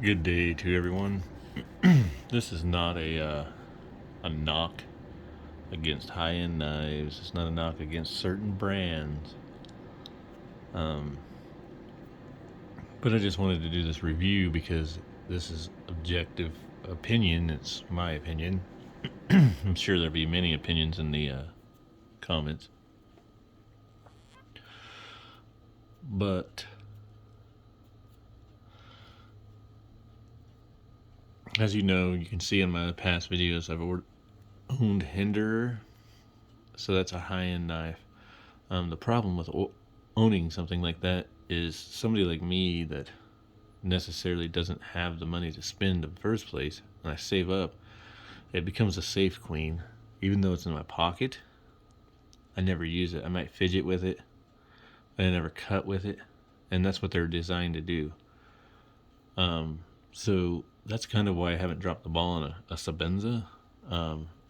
Good day to everyone. This is not a knock against high-end knives. It's not a knock against certain brands. Um, but I just wanted to do this review because this is objective opinion. It's my opinion. I'm sure there'll be many opinions in the comments. But as you know, you can see in my past videos, I've owned Hinderer. So that's a high-end knife. The problem with owning something like that is somebody like me that necessarily doesn't have the money to spend in the first place, and I save up, it becomes a safe queen. Even though it's in my pocket, I never use it. I might fidget with it, but I never cut with it, and that's what they're designed to do. So that's kind of why I haven't dropped the ball on a Sabenza.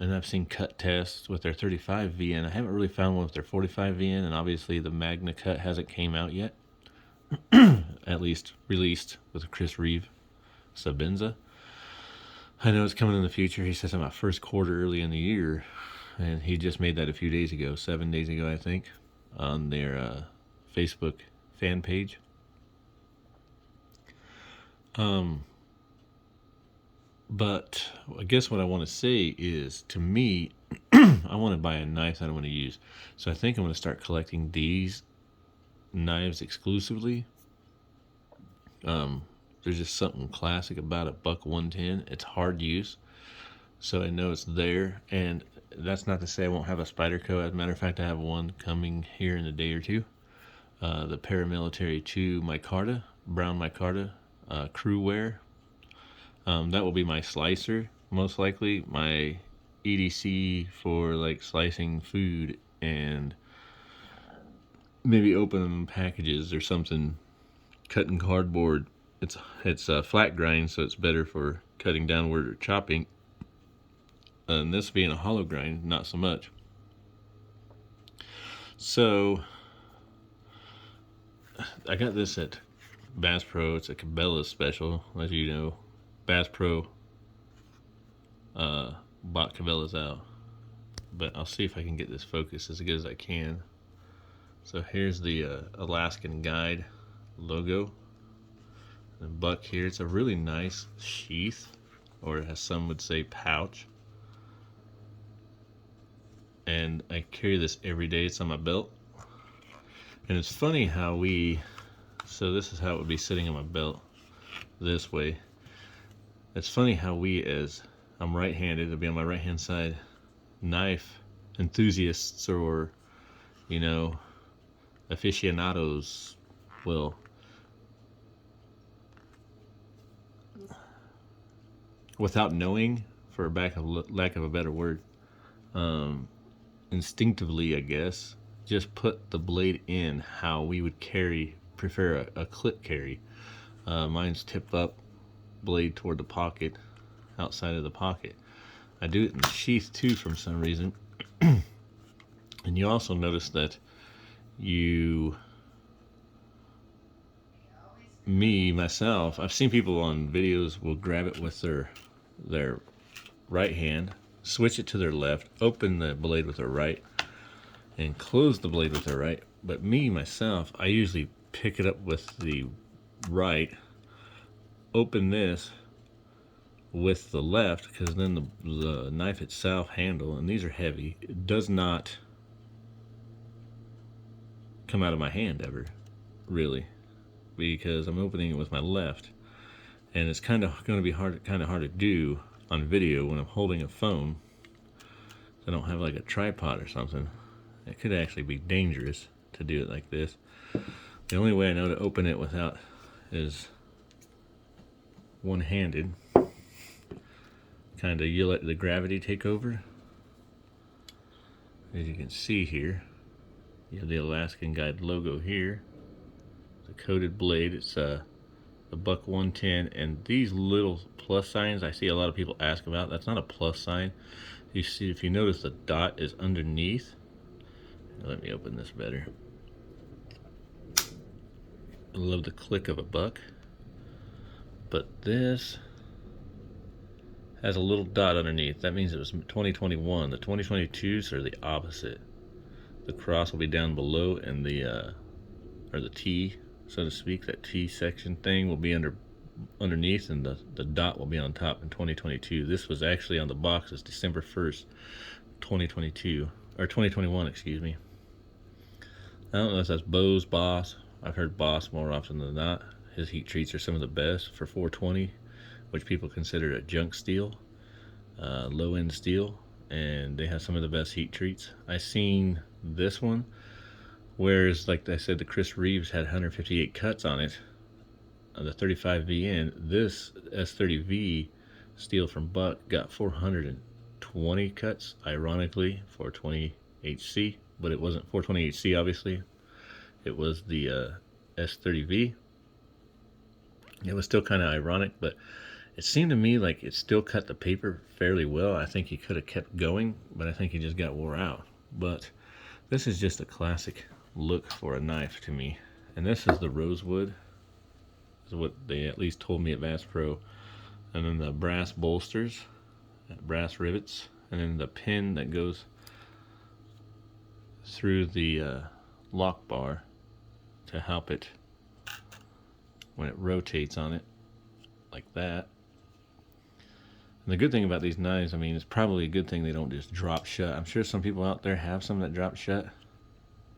And I've seen cut tests with their 35 VN. I haven't really found one with their 45 VN, and obviously the Magna cut hasn't came out yet. At least released with Chris Reeve Sabenza. I know it's coming in the future. He says I'm at first quarter early in the year, and he just made that a few days ago, 7 days ago, I think, on their Facebook fan page. But I guess what I want to say is, to me, I want to buy a knife that I want to use. So I think I'm going to start collecting these knives exclusively. There's just something classic about a buck 110. It's hard use, so I know it's there. And that's not to say I won't have a Spyderco. As a matter of fact, I have one coming here in a day or two. The Paramilitary 2 micarta, brown micarta, crew wear. That will be my slicer, most likely. My EDC for like slicing food and maybe opening packages or something. Cutting cardboard. It's a flat grind, so it's better for cutting downward or chopping. And this being a hollow grind, not so much. So I got this at Bass Pro. It's a Cabela's special, as you know. Bass Pro bought Cabela's out, but I'll see if I can get this focused as good as I can. So here's the Alaskan Guide logo. The buck here. It's a really nice sheath, or as some would say, pouch. And I carry this every day. It's on my belt. And it's funny how so this is how it would be sitting on my belt, this way. It's funny how as I'm right-handed, it'll be on my right-hand side, knife enthusiasts or, aficionados will without knowing, for lack of a better word, instinctively, I guess, just put the blade in how we would prefer a clip carry. Mine's tip up, blade toward the pocket, outside of the pocket. I do it in the sheath too for some reason. And you also notice that myself, I've seen people on videos will grab it with their right hand, switch it to their left, open the blade with their right, and close the blade with their right. But myself, I usually pick it up with the right, open this with the left, because then the knife itself handle, and these are heavy, it does not come out of my hand ever, really, because I'm opening it with my left. And it's kind of going to be hard to do on video when I'm holding a phone. I don't have like a tripod or something. It could actually be dangerous to do it like this. The only way I know to open it without is one-handed. Kind of, you let the gravity take over. As you can see here, you have the Alaskan Guide logo here. The coated blade. It's the buck 110, and these little plus signs I see a lot of people ask about. That's not a plus sign. You see, if you notice, the dot is underneath. Let me open this better. I love the click of a buck. But this has a little dot underneath. That means it was 2021. The 2022s are the opposite. The cross will be down below, and or the T, so to speak, that T section thing will be underneath, and the dot will be on top in 2022. This was actually on the box as December 1st, 2022, or 2021, excuse me. I don't know if that's Bose, Boss. I've heard Boss more often than not. His heat treats are some of the best for 420, which people consider a junk steel, low-end steel, and they have some of the best heat treats. I seen this one, whereas like I said, the Chris Reeves had 158 cuts on it, the 35VN. This S30V steel from Buck got 420 cuts, ironically 420HC, but it wasn't 420HC, obviously. It was the S30V. It was still kind of ironic, but it seemed to me like it still cut the paper fairly well. I think he could have kept going, but I think he just got wore out. But this is just a classic look for a knife to me. And this is the rosewood, is what they at least told me at Bass Pro. And then the brass bolsters, brass rivets, and then the pin that goes through the lock bar to help it when it rotates on it like that. And the good thing about these knives, I mean, it's probably a good thing they don't just drop shut. I'm sure some people out there have some that drop shut,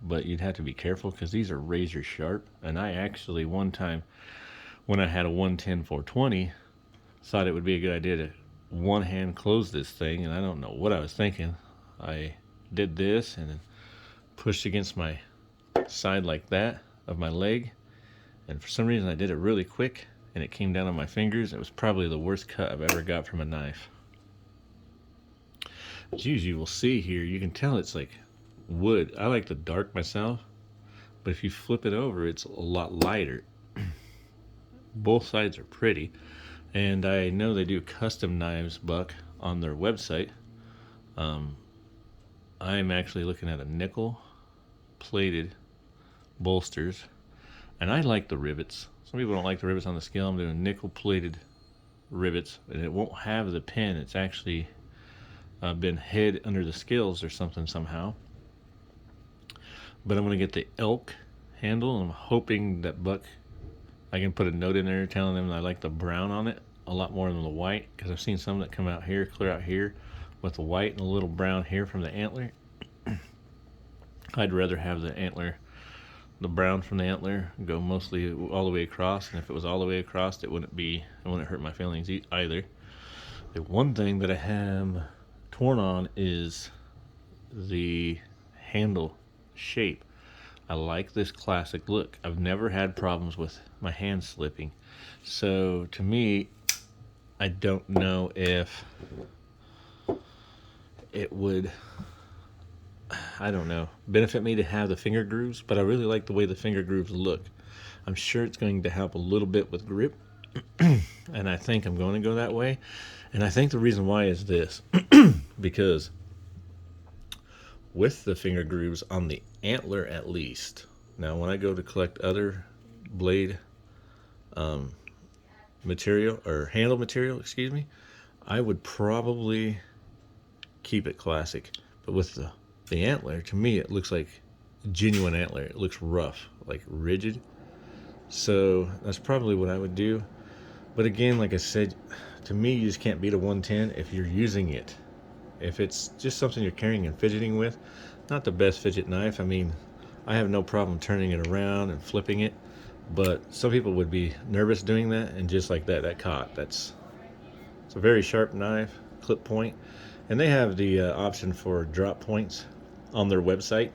but you'd have to be careful because these are razor sharp. And I actually, one time when I had a 110 420, thought it would be a good idea to one hand close this thing, and I don't know what I was thinking. I did this and then pushed against my side like that of my leg, and for some reason I did it really quick and it came down on my fingers. It was probably the worst cut I've ever got from a knife. As you will see here, you can tell it's like wood. I like the dark myself, but if you flip it over, it's a lot lighter. Both sides are pretty, and I know they do custom knives, Buck, on their website. I'm actually looking at a nickel plated bolsters, and I like the rivets. Some people don't like the rivets on the scale. I'm doing nickel plated rivets, and it won't have the pin. It's actually been hid under the scales or something somehow. But I'm going to get the elk handle, and I'm hoping that Buck, I can put a note in there telling them that I like the brown on it a lot more than the white, because I've seen some that come out here, clear out here, with the white and a little brown here from the antler. I'd rather have the antler, the brown from the antler, go mostly all the way across, and if it was all the way across, it wouldn't hurt my feelings either. The one thing that I have torn on is the handle shape. I like this classic look. I've never had problems with my hand slipping, so to me, I don't know if it would, I don't know, benefit me to have the finger grooves, but I really like the way the finger grooves look. I'm sure it's going to help a little bit with grip, and I think I'm going to go that way. And I think the reason why is this, because with the finger grooves on the antler at least, now when I go to collect other blade material, or handle material, excuse me, I would probably keep it classic. But with the antler, to me, it looks like genuine antler. It looks rough, like rigid. So that's probably what I would do. But again, like I said, to me, you just can't beat a 110 if you're using it. If it's just something you're carrying and fidgeting with, not the best fidget knife. I mean, I have no problem turning it around and flipping it, but some people would be nervous doing that, and just like that caught. It's a very sharp knife, clip point, and they have the option for drop points on their website.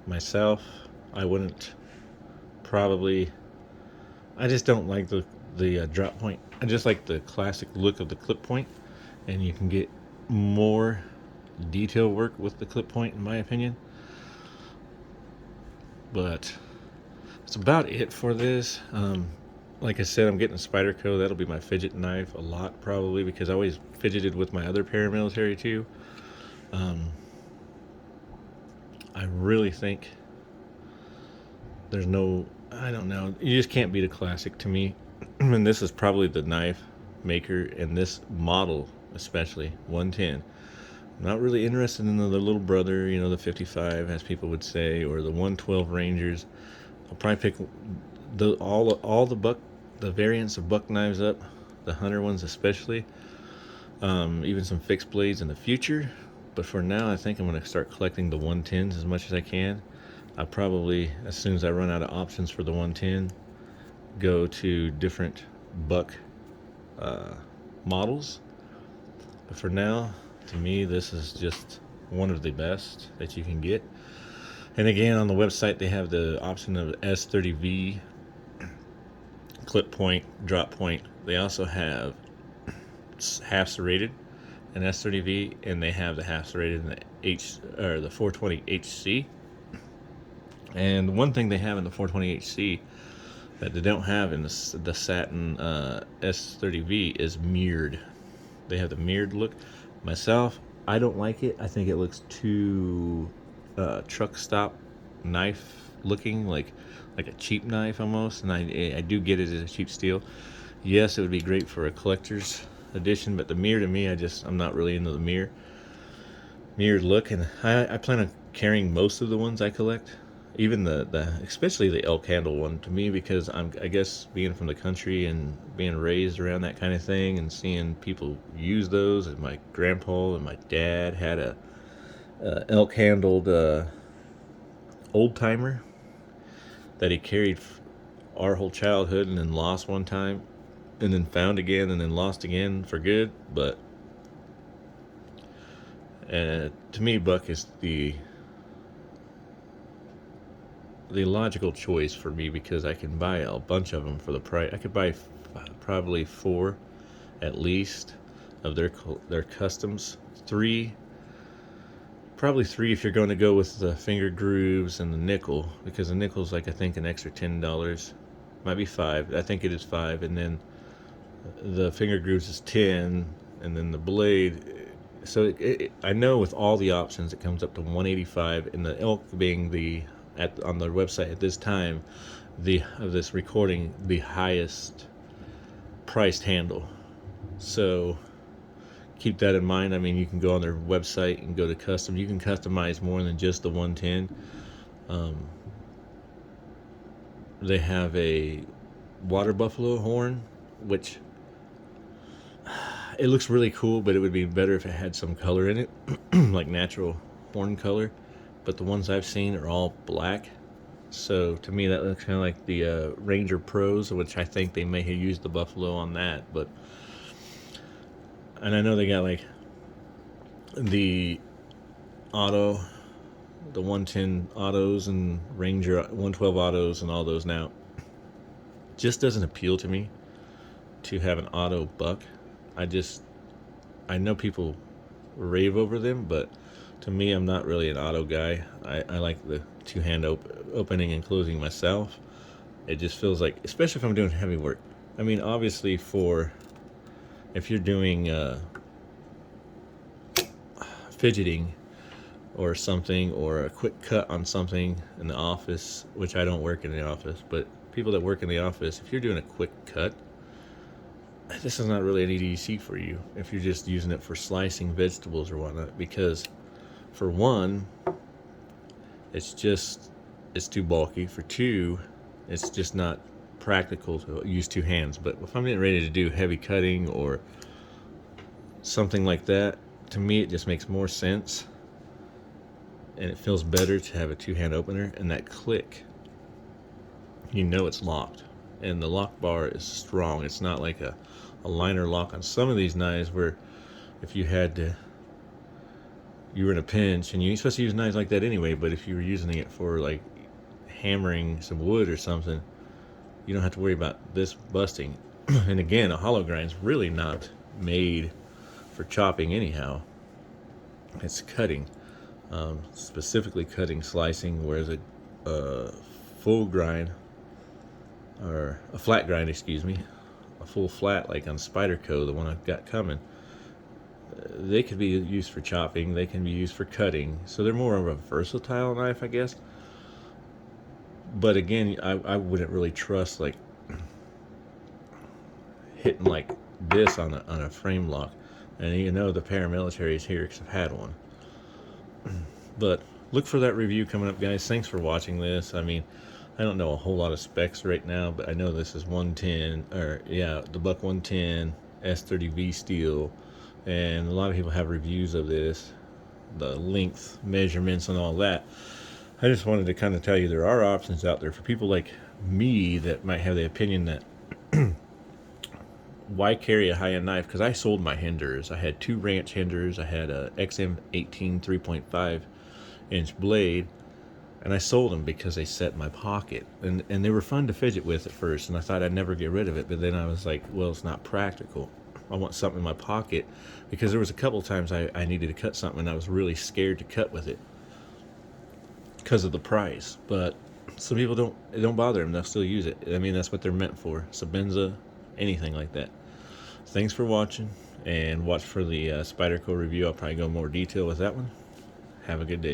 Myself, I wouldn't probably, I just don't like the drop point. I just like the classic look of the clip point, and you can get more detail work with the clip point, in my opinion. But that's about it for this. Like I said, I'm getting a Spyderco. That'll be my fidget knife a lot, probably, because I always fidgeted with my other paramilitary too. I really think there's no, I don't know, you just can't beat a classic to me. And this is probably the knife maker, and this model especially 110. I'm not really interested in the little brother, the 55, as people would say, or the 112 Rangers. I'll probably pick all the variants of buck knives up, the hunter ones especially, even some fixed blades in the future. But for now, I think I'm going to start collecting the 110s as much as I can. I'll probably, as soon as I run out of options for the 110, go to different buck models. But for now, to me, this is just one of the best that you can get. And again, on the website, they have the option of S30V, clip point, drop point. They also have half serrated and S30V, and they have the half serrated and the 420 HC. And one thing they have in the 420 HC that they don't have in the satin S30V is mirrored. They have the mirrored look. Myself, I don't like it. I think it looks too truck stop knife looking, like a cheap knife almost. And I do get it as a cheap steel. Yes, it would be great for a collector's edition, but the mirror, to me, I'm not really into the mirrored look. And I plan on carrying most of the ones I collect, even the especially the elk handle one, to me, because I guess being from the country and being raised around that kind of thing and seeing people use those, and my grandpa and my dad had a elk handled old timer that he carried our whole childhood, and then lost one time, and then found again, and then lost again for good. But to me, buck is the logical choice for me, because I can buy a bunch of them for the price. I could buy probably 4 at least of their customs. Probably 3 if you're going to go with the finger grooves and the nickel, because the nickel's like, I think, an extra $10. Might be 5. I think it is 5. And then the finger grooves is 10, and then the blade. So I know with all the options it comes up to 185, and the elk being on the website at this time, of this recording, the highest priced handle. So keep that in mind. I mean, you can go on their website and go to custom. You can customize more than just the 110. They have a water buffalo horn, which it looks really cool, but it would be better if it had some color in it, like natural horn color. But the ones I've seen are all black. So to me, that looks kind of like the Ranger Pros, which I think they may have used the buffalo on that. And I know they got like the 110 autos and Ranger 112 autos and all those now. Just doesn't appeal to me to have an auto buck. I know people rave over them, but to me, I'm not really an auto guy. I like the two-hand opening and closing myself. It just feels like, especially if I'm doing heavy work. I mean, obviously, if you're doing fidgeting or something, or a quick cut on something in the office, which I don't work in the office, but people that work in the office, if you're doing a quick cut, this is not really an EDC for you if you're just using it for slicing vegetables or whatnot, because for one, it's too bulky. For two, it's just not practical to use 2 hands. But if I'm getting ready to do heavy cutting or something like that, to me it just makes more sense, and it feels better to have a 2-hand opener. And that click, it's locked, and the lock bar is strong. It's not like a liner lock on some of these knives where if you were in a pinch, and you're supposed to use knives like that anyway, but if you were using it for like hammering some wood or something, you don't have to worry about this busting. And again, a hollow grind's really not made for chopping anyhow. It's cutting, specifically cutting, slicing, whereas a full grind, or a flat grind, a full flat, like on Spyderco, the one I've got coming, they could be used for chopping, they can be used for cutting, so they're more of a versatile knife, I guess. But again, I wouldn't really trust like hitting like this on a frame lock. And you know the paramilitary is here because I've had one. But look for that review coming up, guys. Thanks for watching this. I mean, I don't know a whole lot of specs right now, but I know this is 110, or yeah, the Buck 110 S30V steel, and a lot of people have reviews of this, the length measurements and all that. I just wanted to kind of tell you there are options out there for people like me that might have the opinion that why carry a high-end knife? Because I sold my Hinders. I had 2 ranch Hinders. I had a XM18 3.5 inch blade, and I sold them because they set in my pocket, and they were fun to fidget with at first, and I thought I'd never get rid of it, but then I was like, well, it's not practical. I want something in my pocket, because there was a couple times I needed to cut something and I was really scared to cut with it because of the price. But some people it don't bother them, they'll still use it. I mean, that's what they're meant for. Sabenza, anything like that. Thanks for watching, and watch for the Spyderco review. I'll probably go more detail with that one. Have a good day.